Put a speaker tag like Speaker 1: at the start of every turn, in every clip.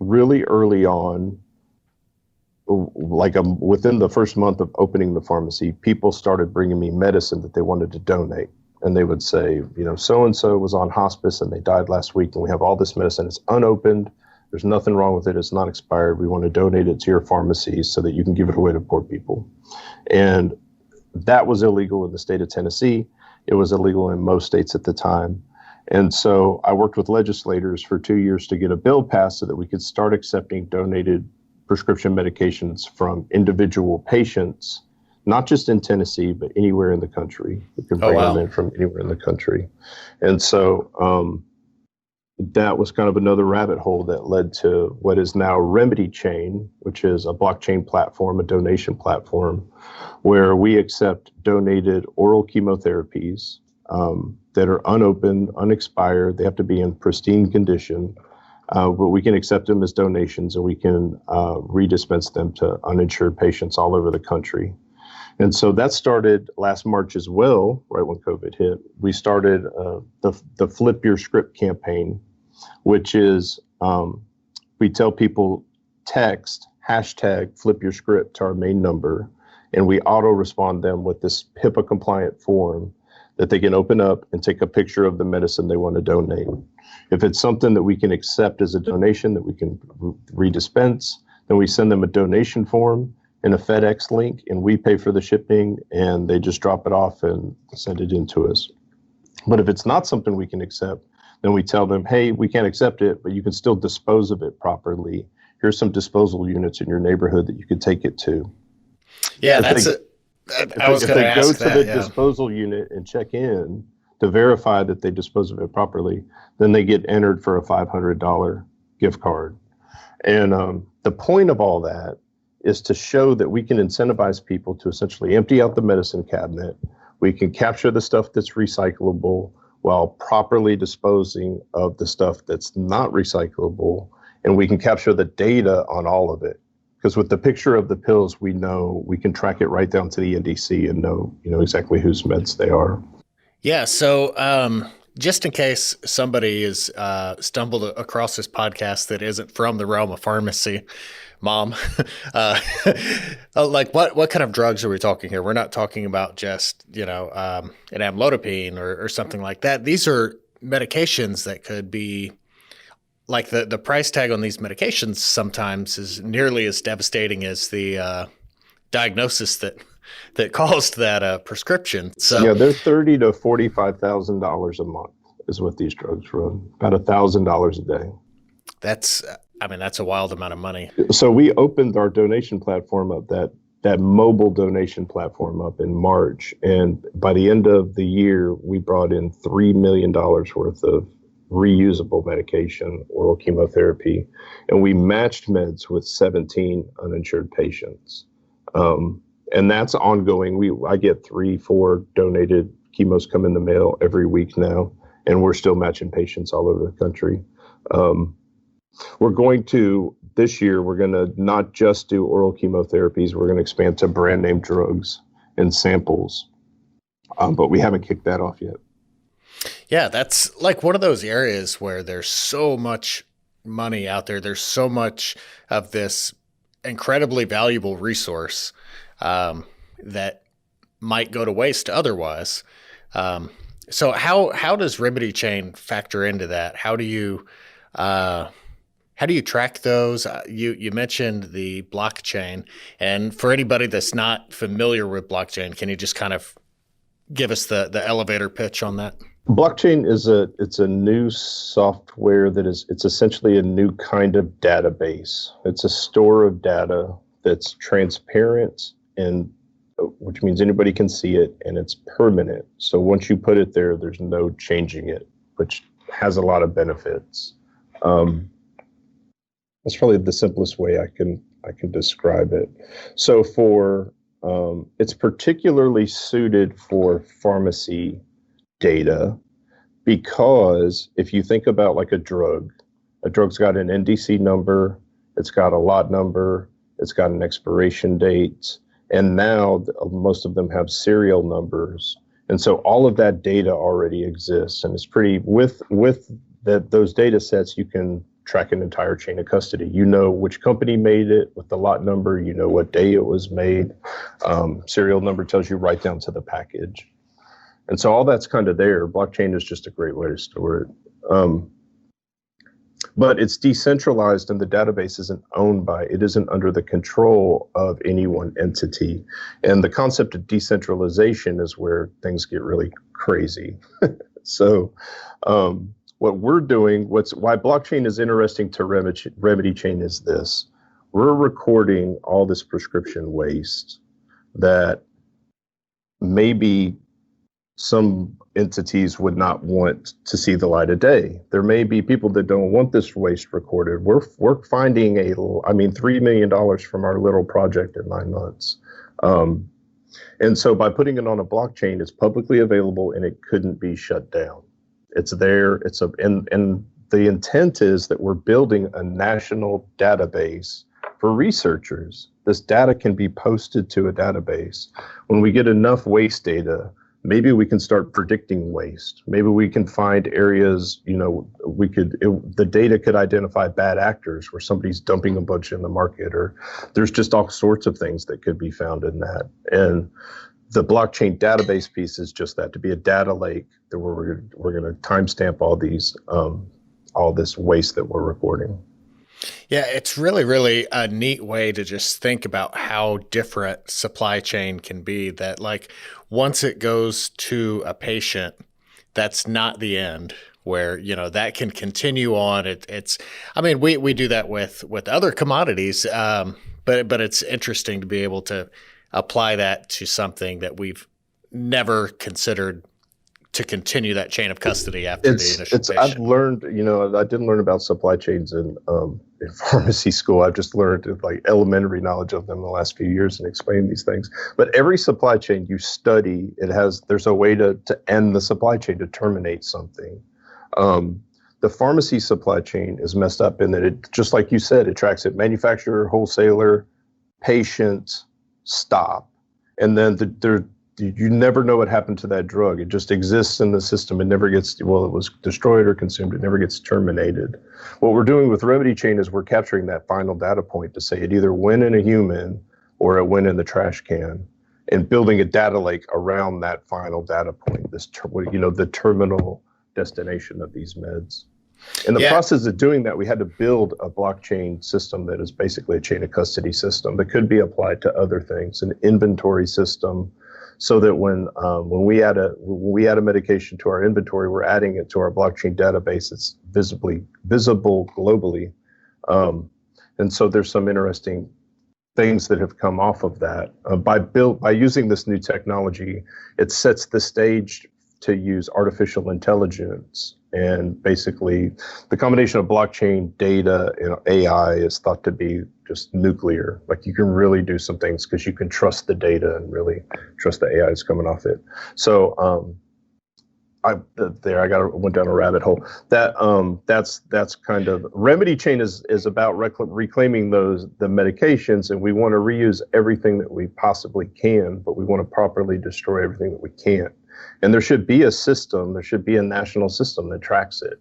Speaker 1: really early on, within the first month of opening the pharmacy, people started bringing me medicine that they wanted to donate. And they would say, so-and-so was on hospice and they died last week, and we have all this medicine. It's unopened. There's nothing wrong with it. It's not expired. We want to donate it to your pharmacy so that you can give it away to poor people. And that was illegal in the state of Tennessee. It was illegal in most states at the time. And so I worked with legislators for 2 years to get a bill passed so that we could start accepting donated prescription medications from individual patients, not just in Tennessee, but anywhere in the country. We could bring them in from anywhere in the country. And so that was kind of another rabbit hole that led to what is now Remedy Chain, which is a blockchain platform, a donation platform, where we accept donated oral chemotherapies that are unopened, unexpired. They have to be in pristine condition. But we can accept them as donations, and we can redispense them to uninsured patients all over the country. And so that started last March as well, right when COVID hit. We started the Flip Your Script campaign, which is we tell people text hashtag Flip Your Script to our main number, and we auto respond them with this HIPAA compliant form that they can open up and take a picture of the medicine they want to donate. If it's something that we can accept as a donation that we can redispense, then we send them a donation form and a FedEx link, and we pay for the shipping, and they just drop it off and send it in to us. But if it's not something we can accept, then we tell them, hey, we can't accept it, but you can still dispose of it properly. Here's some disposal units in your neighborhood that you could take it to.
Speaker 2: Yeah,
Speaker 1: if they go to the disposal unit and check in to verify that they dispose of it properly, then they get entered for a $500 gift card. And the point of all that is to show that we can incentivize people to essentially empty out the medicine cabinet. We can capture the stuff that's recyclable while properly disposing of the stuff that's not recyclable. And we can capture the data on all of it. Because with the picture of the pills, we know we can track it right down to the NDC and know exactly whose meds they are.
Speaker 2: Yeah. So just in case somebody is stumbled across this podcast that isn't from the realm of pharmacy, Mom, like what kind of drugs are we talking here? We're not talking about just an amlodipine or something like that. These are medications that could be. Like the price tag on these medications sometimes is nearly as devastating as the diagnosis that caused that prescription. So
Speaker 1: yeah, they're $30,000 to $45,000 a month is what these drugs run. About $1,000 a day.
Speaker 2: That's a wild amount of money.
Speaker 1: So we opened our donation platform up, that mobile donation platform up in March, and by the end of the year, we brought in $3 million worth of reusable medication, oral chemotherapy, and we matched meds with 17 uninsured patients. And that's ongoing. I get 3-4 donated chemos come in the mail every week now, and we're still matching patients all over the country. This year, we're going to not just do oral chemotherapies, we're going to expand to brand name drugs and samples. But we haven't kicked that off yet.
Speaker 2: Yeah, that's like one of those areas where there's so much money out there. There's so much of this incredibly valuable resource that might go to waste otherwise. So how does Remedy Chain factor into that? How do you track those? You mentioned the blockchain, and for anybody that's not familiar with blockchain, can you just kind of give us the elevator pitch on that?
Speaker 1: Blockchain it's a new software it's essentially a new kind of database. It's a store of data that's transparent, and which means anybody can see it, and it's permanent. So once you put it there, there's no changing it, which has a lot of benefits. That's probably the simplest way I can describe it. So it's particularly suited for pharmacy data, because if you think about like a drug's got an NDC number, it's got a lot number, it's got an expiration date, and now most of them have serial numbers. And so all of that data already exists, and it's pretty with those data sets, you can track an entire chain of custody. You know which company made it with the lot number, you know what day it was made, serial number tells you right down to the package. And so all that's kind of there. Blockchain is just a great way to store it. But it's decentralized and the database isn't under the control of any one entity. And the concept of decentralization is where things get really crazy. So what we're doing, why blockchain is interesting to Remedy Chain is this. We're recording all this prescription waste that maybe some entities would not want to see the light of day. There may be people that don't want this waste recorded. We're finding $3 million from our little project in 9 months. And so by putting it on a blockchain, it's publicly available and it couldn't be shut down. It's there. And the intent is that we're building a national database for researchers. This data can be posted to a database. When we get enough waste data, maybe we can start predicting waste. Maybe we can find areas, the data could identify bad actors where somebody's dumping a bunch in the market, or there's just all sorts of things that could be found in that. And the blockchain database piece is just that, to be a data lake that we're going to timestamp all this waste that we're recording.
Speaker 2: Yeah, it's really, really a neat way to just think about how different supply chain can be. That like once it goes to a patient, that's not the end. Where that can continue on. We do that with other commodities, but it's interesting to be able to apply that to something that we've never considered to continue that chain of custody after the initial patient.
Speaker 1: I've learned, I didn't learn about supply chains in pharmacy school. I've just learned like elementary knowledge of them in the last few years and explain these things. But every supply chain you study, there's a way to end the supply chain, to terminate something. The pharmacy supply chain is messed up in that it, just like you said, it tracks it manufacturer, wholesaler, patient, stop. And then you never know what happened to that drug. It just exists in the system. It never gets, it was destroyed or consumed. It never gets terminated. What we're doing with Remedy Chain is we're capturing that final data point to say it either went in a human or it went in the trash can, and building a data lake around that final data point, the terminal destination of these meds. In the process of doing that, we had to build a blockchain system that is basically a chain of custody system that could be applied to other things, an inventory system, so that when we add a medication to our inventory, we're adding it to our blockchain database. It's visible globally, and so there's some interesting things that have come off of that. By using this new technology, it sets the stage to use artificial intelligence. And basically, the combination of blockchain, data, and AI is thought to be just nuclear. Like you can really do some things because you can trust the data and really trust the AI that's coming off it. So I went down a rabbit hole. That's kind of Remedy Chain is about reclaiming the medications, and we want to reuse everything that we possibly can, but we want to properly destroy everything that we can't. And there should be a system, there should be a national system that tracks it.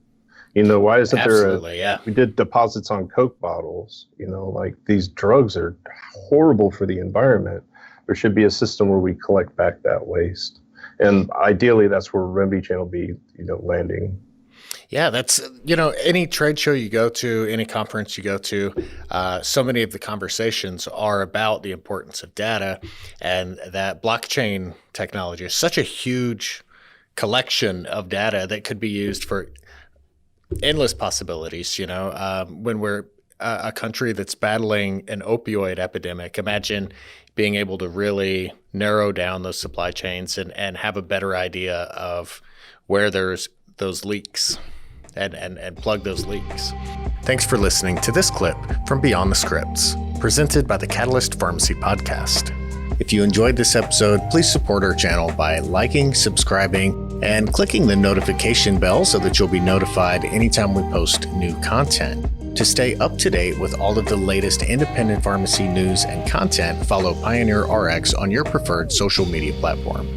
Speaker 1: Why isn't there we did deposits on Coke bottles, like these drugs are horrible for the environment. There should be a system where we collect back that waste. And ideally that's where Remedy Chain will be, landing.
Speaker 2: Yeah, that's, any trade show you go to, any conference you go to, so many of the conversations are about the importance of data, and that blockchain technology is such a huge collection of data that could be used for endless possibilities. When we're a country that's battling an opioid epidemic, imagine being able to really narrow down those supply chains and have a better idea of where there's those leaks and plug those leaks. Thanks for listening to this clip from Beyond the Scripts, presented by the Catalyst Pharmacy Podcast. If you enjoyed this episode, please support our channel by liking, subscribing, and clicking the notification bell so that you'll be notified anytime we post new content. To stay up to date with all of the latest independent pharmacy news and content, follow PioneerRx on your preferred social media platform.